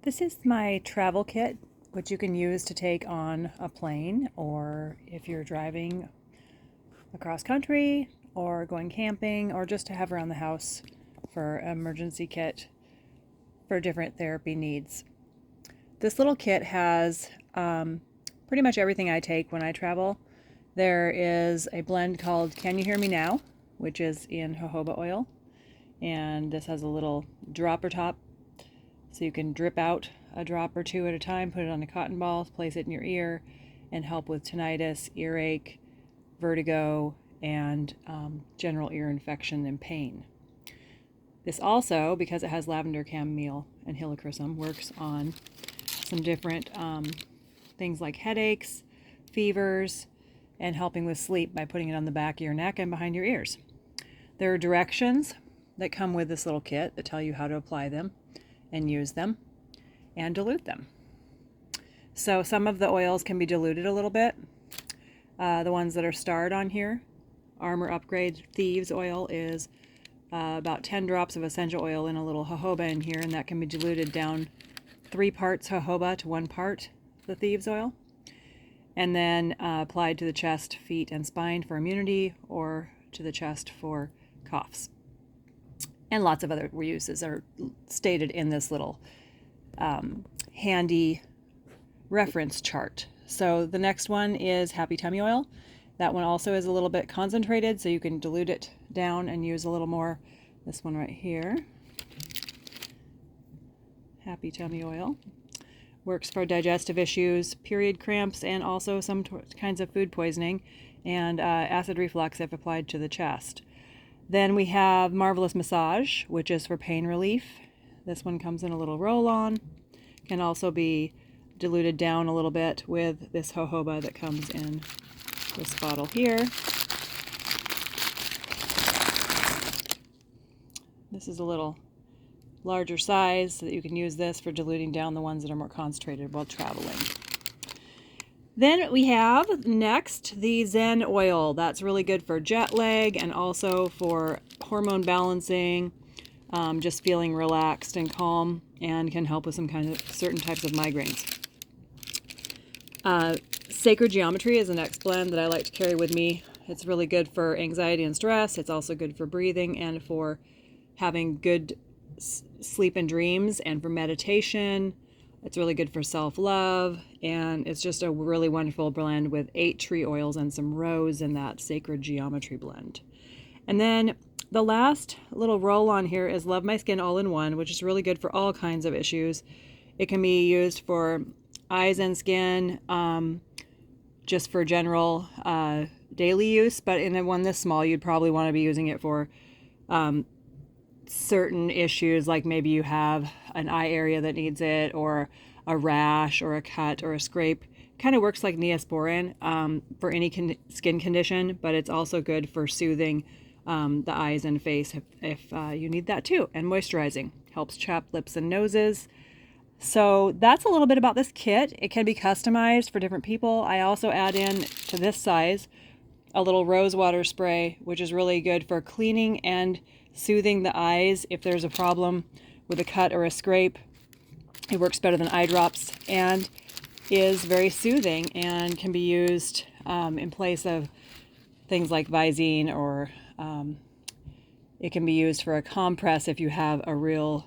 This is my travel kit, which you can use to take on a plane, or if you're driving across country or going camping, or just to have around the house for an emergency kit for different therapy needs. This little kit has pretty much everything I take when I travel. There is a blend called Can You Hear Me Now, which is in jojoba oil, and this has a little dropper top so you can drip out a drop or two at a time, put it on a cotton ball, place it in your ear, and help with tinnitus, earache, vertigo, and general ear infection and pain. This also, because it has lavender, chamomile, and helichrysum, works on some different things like headaches, fevers, and helping with sleep by putting it on the back of your neck and behind your ears. There are directions that come with this little kit that tell you how to apply them and use them and dilute them. So some of the oils can be diluted a little bit. The ones that are starred on here, Armor Upgrade Thieves oil is about 10 drops of essential oil in a little jojoba in here, and that can be diluted down 3 parts jojoba to 1 part the thieves oil, and then applied to the chest, feet, and spine for immunity, or to the chest for coughs. And lots of other uses are stated in this little handy reference chart. So the next one is Happy Tummy Oil. That one also is a little bit concentrated, so you can dilute it down and use a little more. This one right here, Happy Tummy Oil, works for digestive issues, period cramps, and also some kinds of food poisoning, and acid reflux if applied to the chest. Then we have Marvelous Massage, which is for pain relief. This one comes in a little roll-on. Can also be diluted down a little bit with this jojoba that comes in this bottle here. This is a little larger size so that you can use this for diluting down the ones that are more concentrated while traveling. Then we have next the Zen oil. That's really good for jet lag and also for hormone balancing, just feeling relaxed and calm, and can help with some kind of certain types of migraines. Sacred Geometry is the next blend that I like to carry with me. It's really good for anxiety and stress. It's also good for breathing and for having good sleep and dreams, and for meditation. It's really good for self-love, and it's just a really wonderful blend with 8 tree oils and some rose in that Sacred Geometry blend. And then the last little roll on here is Love My Skin All-in-One, which is really good for all kinds of issues. It can be used for eyes and skin, just for general daily use, but in one this small, you'd probably want to be using it for certain issues, like maybe you have an eye area that needs it, or a rash or a cut or a scrape. Kind of works like Neosporin for any skin condition, but it's also good for soothing the eyes and face if you need that too. And moisturizing, helps chapped lips and noses. So that's a little bit about this kit. It can be customized for different people. I also add in to this size a little rose water spray, which is really good for cleaning and soothing the eyes if there's a problem with a cut or a scrape. It works better than eye drops and is very soothing and can be used in place of things like Visine, or it can be used for a compress if you have a real,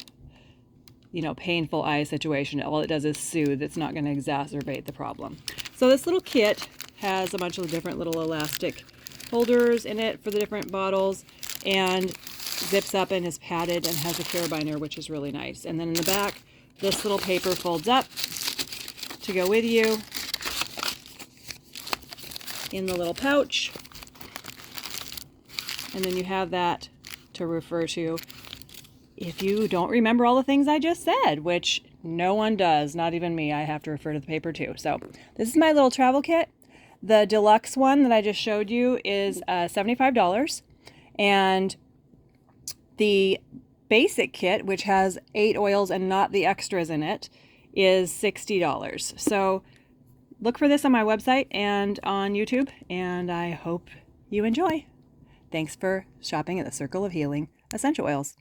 painful eye situation. All it does is soothe. It's not going to exacerbate the problem. So this little kit has a bunch of different little elastic holders in it for the different bottles, and zips up and is padded and has a carabiner, which is really nice. And then in the back, this little paper folds up to go with you in the little pouch. And then you have that to refer to if you don't remember all the things I just said, which no one does, not even me. I have to refer to the paper too. So this is my little travel kit. The deluxe one that I just showed you is $75. And the basic kit, which has 8 oils and not the extras in it, is $60. So look for this on my website and on YouTube, and I hope you enjoy. Thanks for shopping at the Circle of Healing Essential Oils.